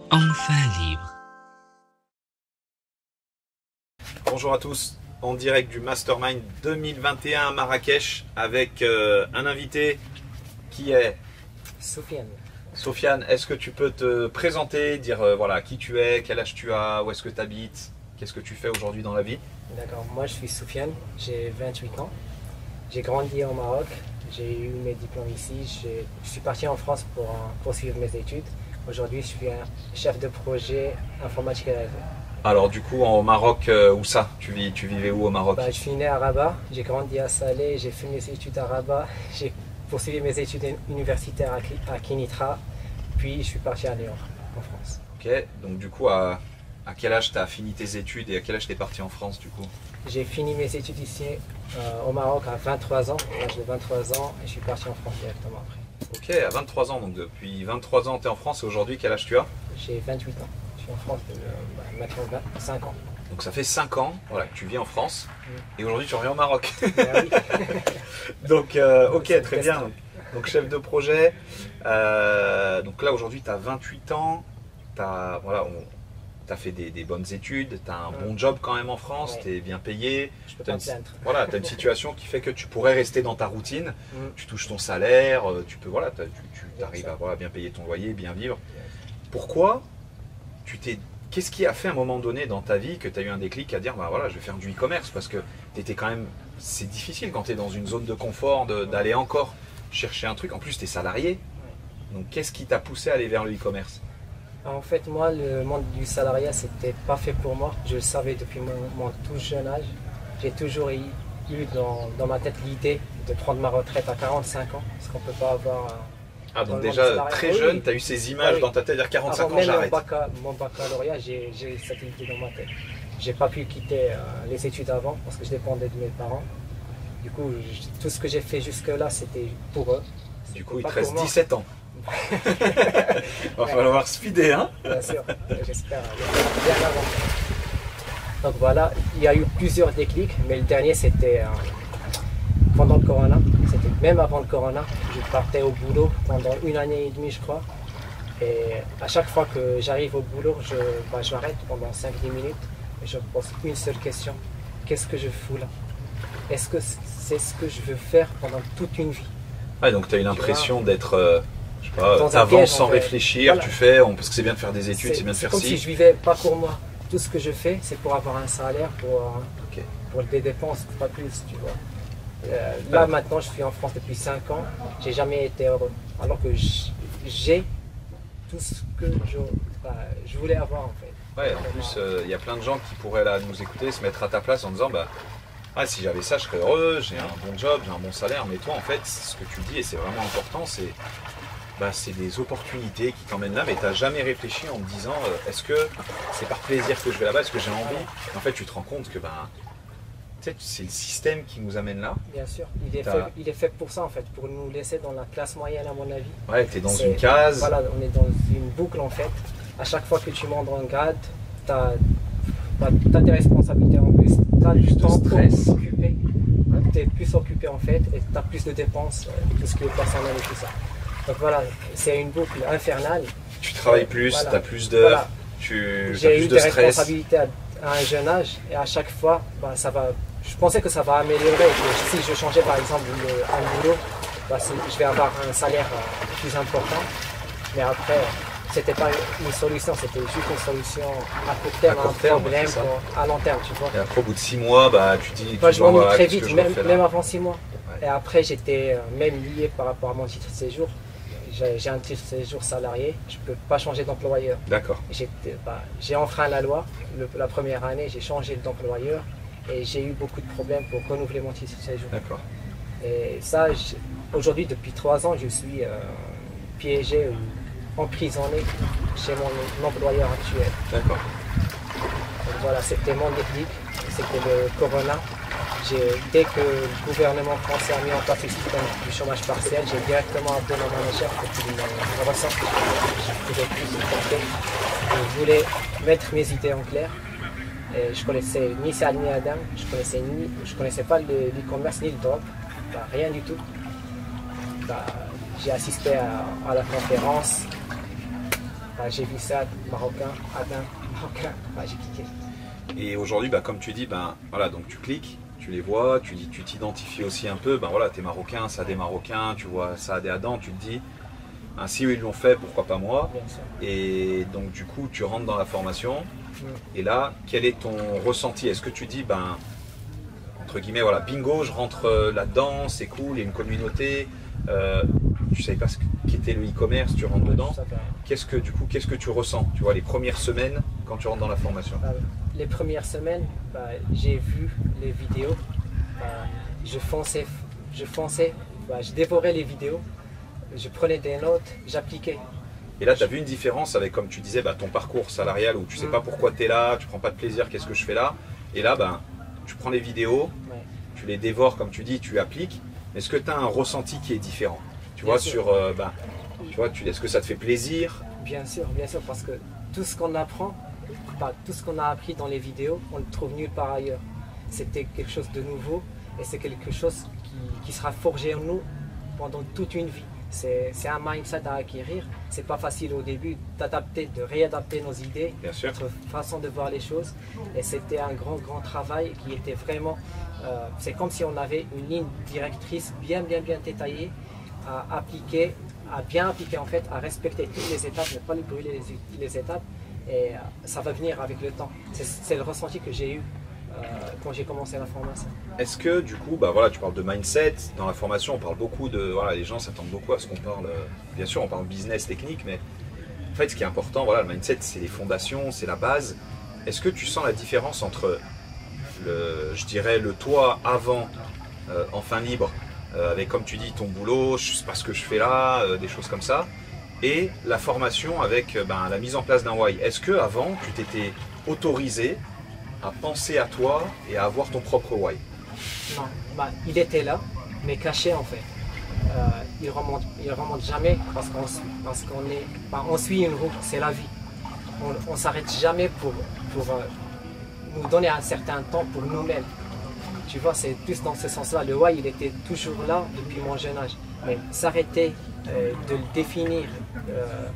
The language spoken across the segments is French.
Enfin libre. Bonjour à tous, en direct du Mastermind 2021 à Marrakech avec un invité qui est Sofiane. Sofiane. Est-ce que tu peux te présenter, dire voilà qui tu es, quel âge tu as, où est-ce que tu habites, qu'est-ce que tu fais aujourd'hui dans la vie? D'accord, moi je suis Sofiane, j'ai 28 ans. J'ai grandi au Maroc, j'ai eu mes diplômes ici. Je suis parti en France pour poursuivre mes études. Aujourd'hui, je suis un chef de projet informatique et réseau. Alors du coup au Maroc, où ça? Tu vivais où au Maroc? Je suis né à Rabat, j'ai grandi à Salé, j'ai fait mes études à Rabat, j'ai poursuivi mes études universitaires à Kenitra, puis je suis parti à Lyon, en France. Ok, donc du coup à quel âge tu as fini tes études et à quel âge tu es parti en France du coup? J'ai fini mes études ici au Maroc à 23 ans, à l'âge de 23 ans, et je suis parti en France directement après. Ok, à 23 ans, donc depuis 23 ans tu es en France et aujourd'hui quel âge tu as? J'ai 28 ans, je suis en France depuis maintenant 5 ans. Donc ça fait 5 ans voilà, que tu vis en France et aujourd'hui tu reviens au Maroc. Ah oui. Donc ok, très bien. Donc chef de projet, donc là aujourd'hui tu as 28 ans, tu as fait des bonnes études, tu as un bon job quand même en France, Ouais. tu es bien payé. Je peux pas me plaindre. Voilà, tu as une situation qui fait que tu pourrais rester dans ta routine, tu touches ton salaire, tu peux, voilà, tu arrives à voilà, bien payer ton loyer, bien vivre. Pourquoi qu'est-ce qui a fait à un moment donné dans ta vie que tu as eu un déclic à dire bah voilà, je vais faire du e-commerce? Parce que tu étais quand même, c'est difficile quand tu es dans une zone de confort d'aller encore chercher un truc. En plus, tu es salarié. Donc qu'est-ce qui t'a poussé à aller vers le e-commerce? En fait, moi, le monde du salariat, c'était pas fait pour moi. Je le savais depuis mon tout jeune âge. J'ai toujours eu dans ma tête l'idée de prendre ma retraite à 45 ans, parce qu'on peut pas avoir... Ah, donc dans le déjà monde salariat. très Oui, jeune, oui. tu as eu ces images Oui. dans ta tête, dire 45 Avant ans, même j'arrête. mon baccalauréat, j'ai cette idée dans ma tête. J'ai pas pu quitter les études avant, parce que je dépendais de mes parents. Du coup, tout ce que j'ai fait jusque-là, c'était pour eux. Du coup, il Pas te reste pour moi. 17 ans. Va falloir speeder, hein? Bien sûr, j'espère bien avant. Donc voilà, il y a eu plusieurs déclics, mais le dernier c'était pendant le corona. C'était même avant le corona. Je partais au boulot pendant 1 année et demie, je crois. Et à chaque fois que j'arrive au boulot, je m'arrête pendant 5-10 minutes et je me pose une seule question. Qu'est-ce que je fous là? Est-ce que c'est ce que je veux faire pendant toute une vie? Ouais, donc tu as eu l'impression d'être, je sais pas, Dans un t'avances piège, sans en fait. réfléchir, Voilà. tu fais, parce que c'est bien de faire des études, c'est bien de faire comme si ci. je vivais pas pour moi. Tout ce que je fais, c'est pour avoir un salaire, Ok. pour des dépenses, pas plus, tu vois. Là Ouais. maintenant, je suis en France depuis 5 ans, j'ai jamais été heureux. Alors que j'ai tout ce que je voulais avoir en fait. Ouais, en plus, il y a plein de gens qui pourraient là nous écouter, se mettre à ta place en disant bah si j'avais ça, je serais heureux, j'ai un bon job, j'ai un bon salaire. Mais toi, en fait, ce que tu dis, et c'est vraiment important, c'est des opportunités qui t'emmènent là, mais tu n'as jamais réfléchi en te disant est-ce que c'est par plaisir que je vais là-bas, est-ce que j'ai envie? En fait, tu te rends compte que tu sais, c'est le système qui nous amène là. Bien sûr, il est fait pour ça en fait, pour nous laisser dans la classe moyenne à mon avis. Ouais, tu es dans une case. Voilà, on est dans une boucle en fait. À chaque fois que tu montes en grade, tu as tes responsabilités en plus, tu as du temps pour t'occuper. Tu es plus occupé en fait et tu as plus de dépenses, tout ce qui est personnel et tout ça. Donc voilà, c'est une boucle infernale. Tu travailles plus, Voilà. tu as plus d'heures, Voilà. tu as J'ai plus eu de des stress. responsabilités à un jeune âge et à chaque fois, je pensais que ça va améliorer. Que si je changeais par exemple un boulot, je vais avoir un salaire plus important. Mais après, c'était pas une solution, c'était juste une solution à court terme, À court un terme, problème c'est ça. à long terme, tu vois. Et après, au bout de 6 mois, tu dis. Moi, je m'ennuie voilà, très qu'est-ce que vite, je refais là même avant 6 mois. Ouais. Et après, j'étais même lié par rapport à mon titre de séjour. J'ai un titre de séjour salarié, je ne peux pas changer d'employeur. D'accord. J'ai enfreint la loi. La première année, j'ai changé d'employeur et j'ai eu beaucoup de problèmes pour renouveler mon titre de séjour. D'accord. Et ça, aujourd'hui, depuis 3 ans, je suis piégé ou emprisonné chez mon employeur actuel. D'accord. Donc voilà, c'était mon déclic, c'était le corona. Dès que le gouvernement français a mis en place le système du chômage partiel, j'ai directement appelé mon manager pour qu'il me ressorte. Je ne pouvais plus supporter. Je voulais mettre mes idées en clair. Et je connaissais ni Saad ni Adam, je connaissais pas l'e-commerce ni le drop, rien du tout. J'ai assisté à la conférence. j'ai vu ça, marocain, Adam, marocain, j'ai cliqué. Et aujourd'hui, bah, comme tu dis, voilà, donc tu cliques, tu les vois, tu t'identifies aussi un peu, voilà, tu es marocain, ça a des marocains, tu vois ça a des Adam, tu te dis, si eux ils l'ont fait, pourquoi pas moi? Et donc du coup, tu rentres dans la formation, et là, quel est ton ressenti? Est-ce que tu dis, entre guillemets, voilà, bingo, je rentre là-dedans, c'est cool, il y a une communauté, tu savais pas ce qu'était le e-commerce, tu rentres dedans. Qu'est-ce que tu ressens, tu vois, les premières semaines quand tu rentres dans la formation? Les premières semaines, j'ai vu les vidéos, je dévorais les vidéos, je prenais des notes, j'appliquais. Et là, tu as vu une différence avec, comme tu disais, ton parcours salarial où tu sais pas pourquoi tu es là, tu prends pas de plaisir, qu'est-ce que je fais là? Et là, tu prends les vidéos, tu les dévores, comme tu dis, tu appliques. Est-ce que tu as un ressenti qui est différent? Tu vois, sur, est-ce que ça te fait plaisir? Bien sûr, parce que tout ce qu'on apprend, tout ce qu'on a appris dans les vidéos, on le trouve nulle part ailleurs. C'était quelque chose de nouveau et c'est quelque chose qui sera forgé en nous pendant toute une vie. C'est un mindset à acquérir. C'est pas facile au début d'adapter, de réadapter nos idées, notre façon de voir les choses. Et c'était un grand travail qui était vraiment. C'est comme si on avait une ligne directrice bien détaillée à appliquer, à bien appliquer en fait, à respecter toutes les étapes, ne pas lui brûler les étapes. Et ça va venir avec le temps. C'est le ressenti que j'ai eu quand j'ai commencé la formation. Est-ce que du coup, voilà, tu parles de mindset, dans la formation on parle beaucoup de, voilà, les gens s'attendent beaucoup à ce qu'on parle, bien sûr on parle business, technique, mais en fait ce qui est important, voilà, le mindset c'est les fondations, c'est la base. Est-ce que tu sens la différence entre, je dirais, le toi avant, en fin libre, avec comme tu dis ton boulot, je sais pas ce que je fais là, des choses comme ça, et la formation avec la mise en place d'un why? Est-ce que avant tu t'étais autorisé à penser à toi et à avoir ton propre why? Non, il était là, mais caché en fait. Il remonte jamais parce on suit une route, c'est la vie. On s'arrête jamais pour nous donner un certain temps pour nous-mêmes. Tu vois, c'est plus dans ce sens-là. Le why, il était toujours là depuis mon jeune âge. Mais s'arrêter de le définir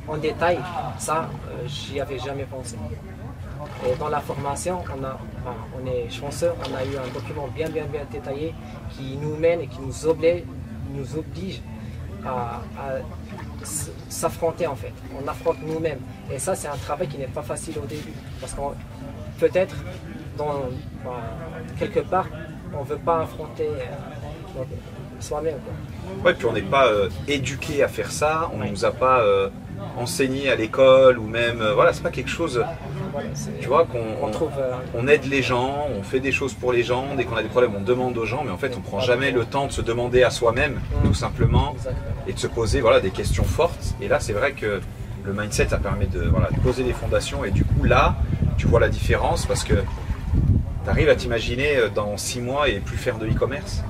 en détail, ça, j'y avais jamais pensé. Et dans la formation, on est chanceux, on a eu un document bien détaillé qui nous mène et qui nous oblige à s'affronter en fait. On affronte nous-mêmes. Et ça, c'est un travail qui n'est pas facile au début. Parce qu'on peut-être, quelque part, on ne veut pas affronter soi-même. Ouais, puis on n'est pas éduqué à faire ça, on ne nous a pas enseigné à l'école ou même, voilà, c'est pas quelque chose, tu vois, on aide les gens, on fait des choses pour les gens, dès qu'on a des problèmes on demande aux gens, mais en fait on ne prend jamais le temps de se demander à soi-même, tout simplement, et de se poser, voilà, des questions fortes. Et là c'est vrai que le mindset ça permet de poser les fondations, et du coup là tu vois la différence parce que tu arrives à t'imaginer dans 6 mois et plus faire de e-commerce.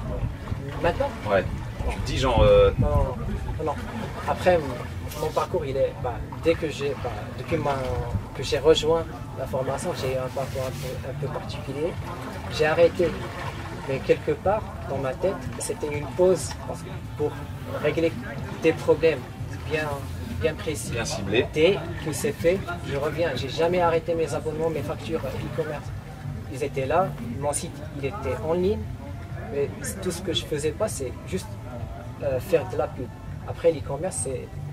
Maintenant? Ouais. Tu te dis genre... Non. Après, mon parcours, il est... dès que depuis que j'ai rejoint la formation, j'ai eu un parcours un peu particulier. J'ai arrêté. Mais quelque part, dans ma tête, c'était une pause pour régler des problèmes bien précis. Bien ciblés. Dès que c'est fait, je reviens. J'ai jamais arrêté mes abonnements, mes factures e-commerce. Ils étaient là, mon site, il était en ligne. Mais tout ce que je faisais pas, c'est juste faire de la pub. Après, l'e-commerce,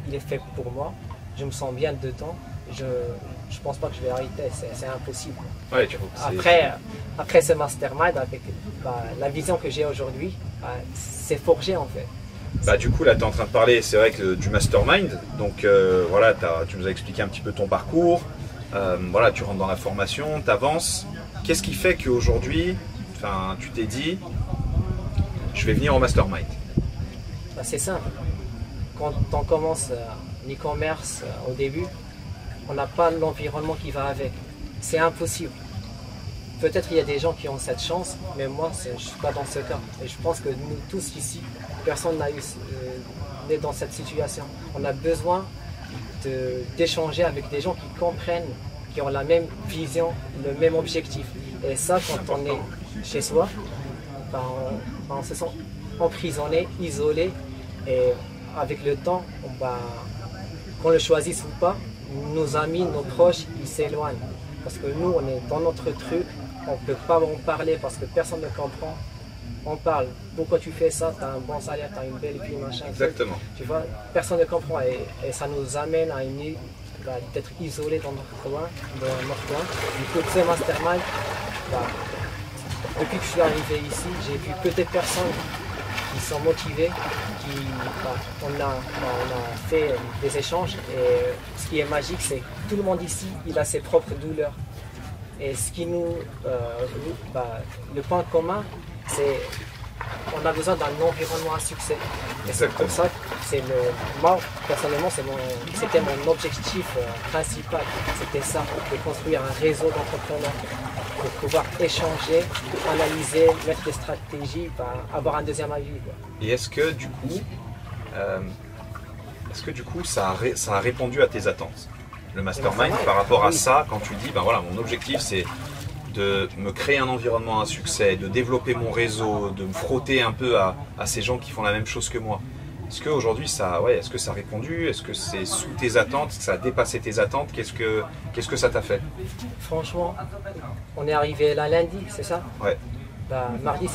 il est fait pour moi. Je me sens bien dedans. Je pense pas que je vais arrêter. C'est impossible. Ouais, après ce mastermind, avec la vision que j'ai aujourd'hui, c'est forgé en fait. Du coup, là, tu es en train de parler, c'est vrai, du mastermind. Donc, voilà, tu nous as expliqué un petit peu ton parcours. Voilà, tu rentres dans la formation, tu avances. Qu'est-ce qui fait qu'aujourd'hui, tu t'es dit, je vais venir au mastermind? C'est simple. Quand on commence l'e-commerce au début, on n'a pas l'environnement qui va avec. C'est impossible. Peut-être il y a des gens qui ont cette chance, mais moi, je ne suis pas dans ce cas. Et je pense que nous tous ici, personne n'est dans cette situation. On a besoin d'échanger avec des gens qui comprennent, qui ont la même vision, le même objectif. Et ça, quand on est chez soi, on se sent emprisonné, isolé, et avec le temps, qu'on le choisisse ou pas, nos amis, nos proches, ils s'éloignent. Parce que nous, on est dans notre truc, on ne peut pas en parler parce que personne ne comprend. On parle, pourquoi tu fais ça, tu as un bon salaire, tu as une belle vie, machin. Exactement. Tu vois, personne ne comprend et ça nous amène à d'être isolés dans notre coin. Du coup, ce mastermind, depuis que je suis arrivé ici, j'ai vu que des personnes qui sont motivées, on a fait des échanges et ce qui est magique, c'est que tout le monde ici, il a ses propres douleurs. Et ce qui nous, le point commun, c'est qu'on a besoin d'un environnement à succès. Et c'est pour ça que moi, personnellement, c'était mon objectif principal. C'était ça, de construire un réseau d'entrepreneurs pour pouvoir échanger, analyser, mettre des stratégies, avoir un deuxième avis. Et est-ce que du coup, ça a répondu à tes attentes, le mastermind, par rapport à ça, quand tu dis, ben voilà, mon objectif c'est de me créer un environnement à succès, de développer mon réseau, de me frotter un peu à ces gens qui font la même chose que moi. Est-ce qu'aujourd'hui, est-ce que ça a répondu? Est-ce que c'est sous tes attentes? Est-ce que ça a dépassé tes attentes? Qu'est-ce que ça t'a fait? Franchement, on est arrivé là lundi, c'est ça? Ouais. Mardi,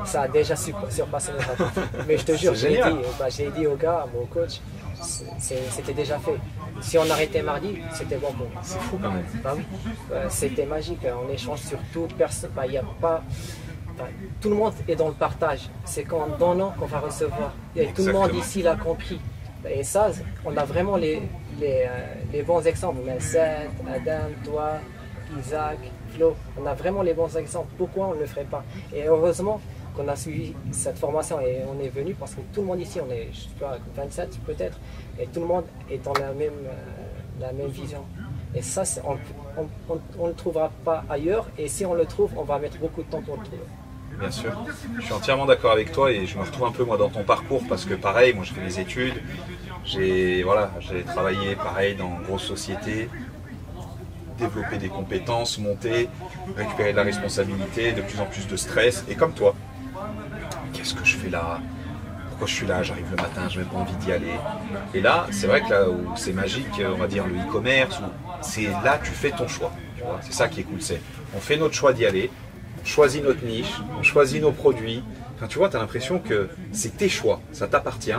ça a déjà surpassé mes attentes. Mais je te jure, j'ai dit au gars, mon coach, c'était déjà fait. Si on arrêtait mardi, c'était bon pour moi. C'est fou quand même. Oui, c'était magique. On échange sur tout. Tout le monde est dans le partage. C'est qu'en donnant qu'on va recevoir. Et tout le monde ici l'a compris. Et ça, on a vraiment les bons exemples. Seth, Adam, toi, Isaac, Flo. On a vraiment les bons exemples. Pourquoi on ne le ferait pas? Et heureusement qu'on a suivi cette formation et on est venu parce que tout le monde ici, on est 27 peut-être, et tout le monde est dans la même vision. Et ça, on ne le trouvera pas ailleurs, et si on le trouve, on va mettre beaucoup de temps pour le trouver. Bien sûr, je suis entièrement d'accord avec toi et je me retrouve un peu moi dans ton parcours parce que pareil, moi j'ai fait mes études, j'ai travaillé pareil dans une grosse société, développer des compétences, monter, récupérer de la responsabilité, de plus en plus de stress, et comme toi, qu'est-ce que je fais là? Pourquoi je suis là? J'arrive le matin, je n'ai pas envie d'y aller. Et là, c'est vrai que là où c'est magique, on va dire le e-commerce, c'est là tu fais ton choix. C'est ça qui est cool, on fait notre choix d'y aller, on choisit notre niche, on choisit nos produits. Enfin, tu vois, tu as l'impression que c'est tes choix, ça t'appartient.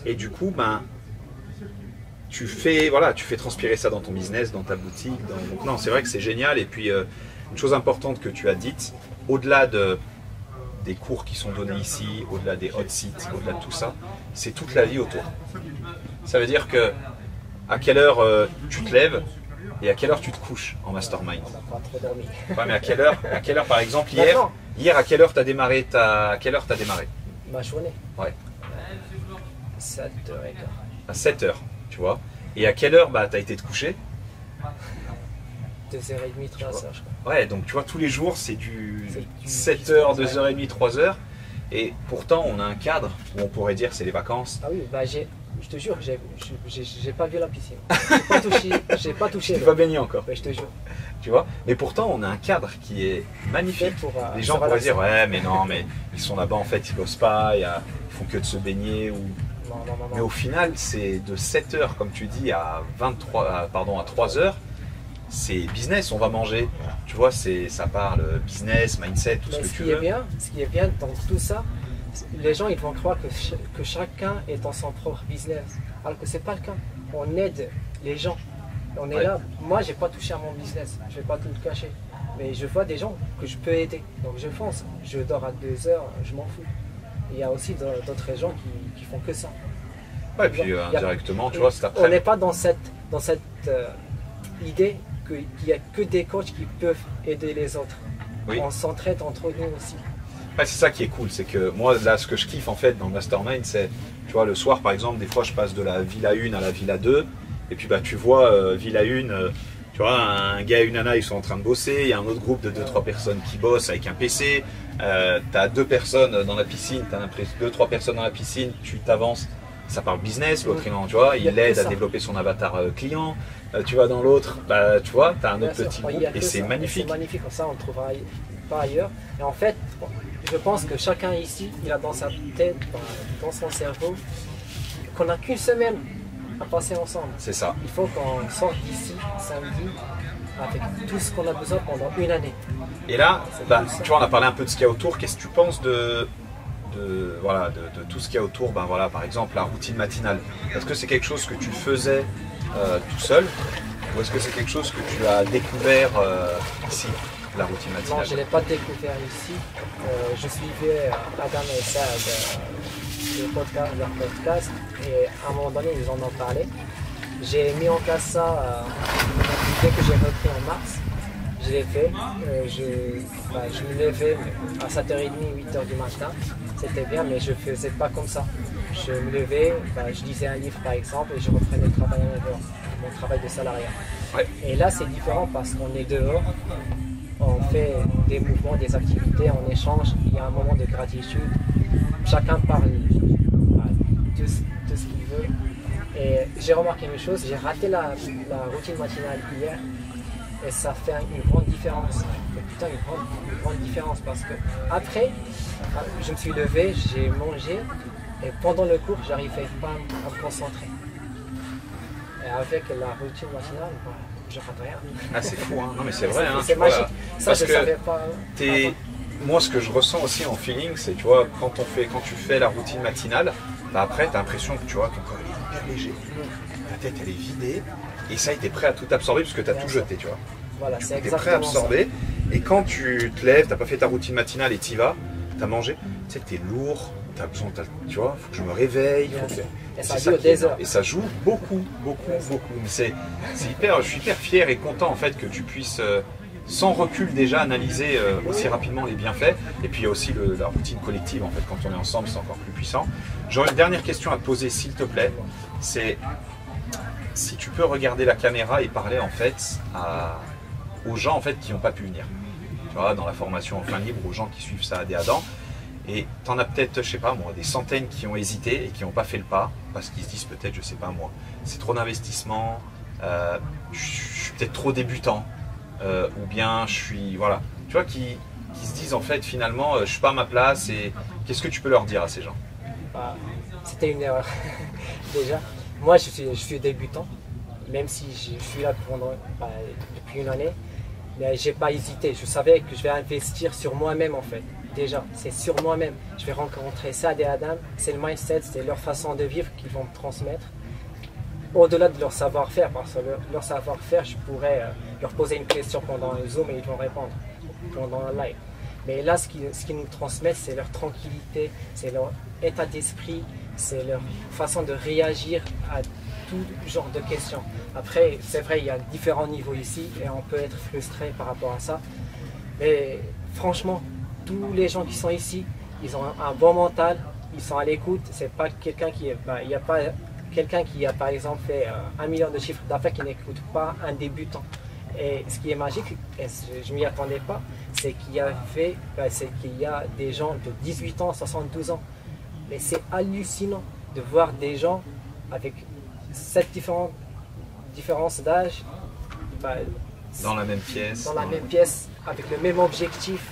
Et du coup, tu fais transpirer ça dans ton business, dans ta boutique. Donc non, c'est vrai que c'est génial. Et puis, une chose importante que tu as dite, au-delà des cours qui sont donnés ici, au-delà des hot seats, au-delà de tout ça, c'est toute la vie autour. Ça veut dire que à quelle heure tu te lèves et à quelle heure tu te couches en mastermind. On n'a pas trop dormi. Ouais, mais à quelle heure par exemple hier à quelle heure tu as démarré Ma journée. Ouais. 7h15. À 7h, tu vois. Et à quelle heure tu as été te coucher? 2h30, 3h, je crois. Ouais, donc tu vois, tous les jours, c'est du 7h, 2h30, 3h. Et pourtant, on a un cadre où on pourrait dire c'est les vacances. Ah oui, je te jure, j'ai pas vu la piscine. J'ai pas touché. Tu n'es pas baigné encore. Ouais, je te jure. Tu vois. Mais pourtant, on a un cadre qui est magnifique. Les gens pourraient dire, ouais, mais non, mais ils sont là-bas, en fait, ils bossent pas, ils font que de se baigner. Non. Mais au final, c'est de 7h, comme tu dis, à 3h. C'est business, on va manger. Tu vois, ça parle business, mindset, tout ce que tu veux. Ce qui est bien dans tout ça, les gens ils vont croire que chacun est dans son propre business. Alors que c'est pas le cas. On aide les gens. On est là. Moi, j'ai pas touché à mon business. Je vais pas tout le cacher. Mais je vois des gens que je peux aider. Donc je fonce. Je dors à 2h, je m'en fous. Il y a aussi d'autres gens qui font que ça. Ouais, et puis indirectement, tu vois, c'est après. On n'est pas dans cette idée qu'il n'y a que des coachs qui peuvent aider les autres. Oui. On s'entraide entre nous aussi. Ouais, c'est ça qui est cool, c'est que moi, là, ce que je kiffe en fait dans le mastermind, c'est, tu vois, le soir par exemple, des fois je passe de la Villa 1 à la Villa 2, et puis tu vois, Villa 1, tu vois, un gars et une nana, ils sont en train de bosser, il y a un autre groupe de 2-3 personnes qui bossent avec un PC, t'as 2 personnes dans la piscine, t'as 2-3 personnes dans la piscine, tu t'avances. Ça parle business, l'autre, tu vois, il l'aide à développer son avatar client. Tu vas dans l'autre, tu vois, tu as un autre petit groupe et c'est magnifique. C'est magnifique, comme ça on ne le trouvera pas ailleurs. Et en fait, je pense que chacun ici, il a dans sa tête, dans son cerveau, qu'on n'a qu'une semaine à passer ensemble. C'est ça. Il faut qu'on sorte d'ici samedi avec tout ce qu'on a besoin pendant une année. Et là, tu vois, on a parlé un peu de ce qu'il y a autour. Qu'est-ce que tu penses de tout ce qu'il y a autour, par exemple la routine matinale? Est-ce que c'est quelque chose que tu faisais tout seul, ou est-ce que c'est quelque chose que tu as découvert ici, la routine matinale? Non, je ne l'ai pas découvert ici. Je suivais Adam et Saad, leur podcast, et à un moment donné, ils en ont parlé. J'ai mis en place ça dès que j'ai repris en mars. Je l'ai fait. Je me levais à 7h30, 8h du matin. C'était bien, mais je ne faisais pas comme ça. Je me levais, je lisais un livre par exemple, et je reprenais le travail à 9h, mon travail de salariat. Ouais. Et là, c'est différent parce qu'on est dehors, on fait des mouvements, des activités, on échange, il y a un moment de gratitude. Chacun parle de ce qu'il veut. Et j'ai remarqué une chose, j'ai raté la routine matinale hier. Et ça fait une grande différence. Putain, une grande différence parce que après, je me suis levé, j'ai mangé et pendant le cours, j'arrivais pas à me concentrer. Et avec la routine matinale, je rate rien. Ah, c'est fou, hein. Non, mais c'est vrai. C'est magique. Ça, parce je que savais pas. Moi, ce que je ressens aussi en feeling, c'est, tu vois, quand tu fais la routine matinale, après, tu as l'impression que, tu vois, ton corps est hyper léger. Ta tête, elle est vidée. Et ça, tu es prêt à tout absorber parce que tu as tout jeté, tu vois. Voilà, c'est Tu es prêt à absorber. Ça. Et quand tu te lèves, tu n'as pas fait ta routine matinale et tu y vas, tu as mangé, tu sais que tu es lourd, tu as besoin, tu vois, il faut que je me réveille. Et ça dure des heures. Et ça joue beaucoup. Mais je suis hyper fier et content en fait que tu puisses, sans recul déjà, analyser aussi rapidement les bienfaits. Et puis il y a aussi la routine collective, en fait, quand on est ensemble, c'est encore plus puissant. J'aurais une dernière question à te poser, s'il te plaît. C'est si tu peux regarder la caméra et parler en fait aux gens en fait qui n'ont pas pu venir. Tu vois, dans la formation en fin libre, aux gens qui suivent ça à Adam. Et tu en as peut-être, je sais pas moi, des centaines qui ont hésité et qui n'ont pas fait le pas parce qu'ils se disent peut-être, je sais pas moi, c'est trop d'investissement, je suis peut-être trop débutant, ou bien je suis, voilà. Tu vois, qui se disent en fait finalement, je suis pas à ma place. Et qu'est-ce que tu peux leur dire à ces gens? C'était une erreur. Déjà, moi je suis débutant, même si je suis là depuis une année, mais j'ai pas hésité. Je savais que je vais investir sur moi-même en fait. Déjà, c'est sur moi-même. Je vais rencontrer Saad et Adam, c'est le mindset, c'est leur façon de vivre qu'ils vont me transmettre. Au-delà de leur savoir-faire, parce que leur savoir-faire, je pourrais leur poser une question pendant un Zoom et ils vont répondre pendant un live. Mais là, ce qu'ils nous transmettent, c'est leur tranquillité, c'est leur état d'esprit, c'est leur façon de réagir à tout genre de questions. Après, c'est vrai, il y a différents niveaux ici et on peut être frustré par rapport à ça. Mais franchement, tous les gens qui sont ici, ils ont un bon mental, ils sont à l'écoute. C'est pas quelqu'un qui il n'y a pas quelqu'un qui a par exemple fait 1 million de chiffres d'affaires qui n'écoute pas un débutant. Et ce qui est magique, et je m'y attendais pas, c'est qu'il y a des gens de 18 ans, 72 ans. Mais c'est hallucinant de voir des gens avec cette différence d'âge dans la même pièce. Dans la même pièce, avec le même objectif.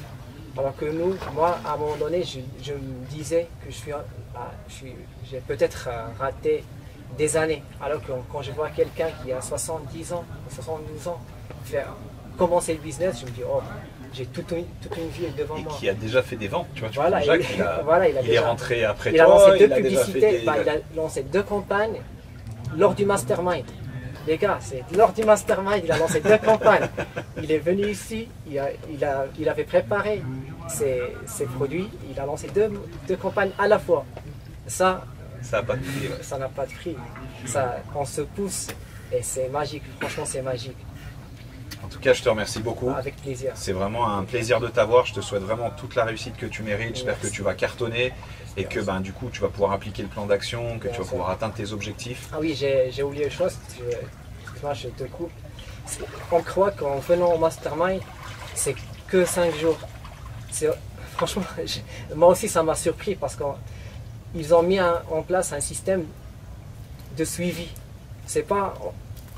Alors que moi, à un moment donné, je me disais que j'ai peut-être raté des années. Alors que quand je vois quelqu'un qui a 70 ans, 72 ans, commencer le business, je me dis, oh, j'ai toute une vie devant moi. Et qui a déjà fait des ventes, tu vois. Voilà, il est rentré après toi. Il a lancé 2 publicités, il a lancé 2 campagnes lors du mastermind. Les gars, c'est lors du mastermind, il a lancé 2 campagnes. Il est venu ici, il avait préparé ses produits, il a lancé 2 campagnes à la fois. Ça n'a pas de prix. Ouais. Ça n'a pas de prix. On se pousse et c'est magique. Franchement, c'est magique. En tout cas, je te remercie beaucoup. Avec plaisir. C'est vraiment un plaisir de t'avoir. Je te souhaite vraiment toute la réussite que tu mérites. J'espère que tu vas cartonner et que du coup, tu vas pouvoir appliquer le plan d'action, que tu vas pouvoir atteindre tes objectifs. Ah oui, j'ai oublié une chose. Moi, je te coupe. On croit qu'en venant au mastermind, c'est que 5 jours. Franchement, moi aussi, ça m'a surpris parce qu'ils ont mis en place un système de suivi. C'est pas...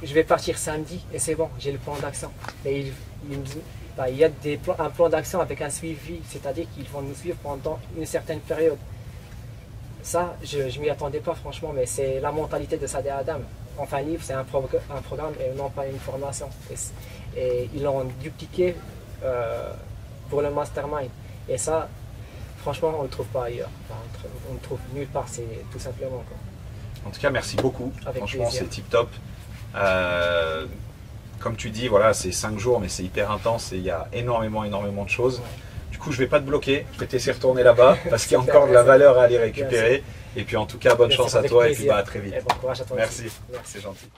Je vais partir samedi et c'est bon, j'ai le plan d'action. Mais il y a un plan d'action avec un suivi, c'est-à-dire qu'ils vont nous suivre pendant une certaine période. Ça, je ne m'y attendais pas franchement, mais c'est la mentalité de Sader Adam. Enfin, un livre, c'est un programme et non pas une formation. Et ils l'ont dupliqué pour le mastermind. Et ça, franchement, on ne le trouve pas ailleurs. Enfin, on le trouve nulle part, c'est tout simplement. Quoi. En tout cas, merci beaucoup. Avec franchement, plaisir. c'est tip top. Comme tu dis, voilà, c'est 5 jours, mais c'est hyper intense et il y a énormément de choses. Ouais. Du coup, je vais pas te bloquer, je vais te laisser retourner là-bas parce qu'il y a Super, encore de la merci. valeur à aller récupérer. Et puis en tout cas, bonne Bien chance sûr, à avec toi et plaisir. puis bah, à très vite. Et bon courage à toi aussi. Merci, c'est gentil.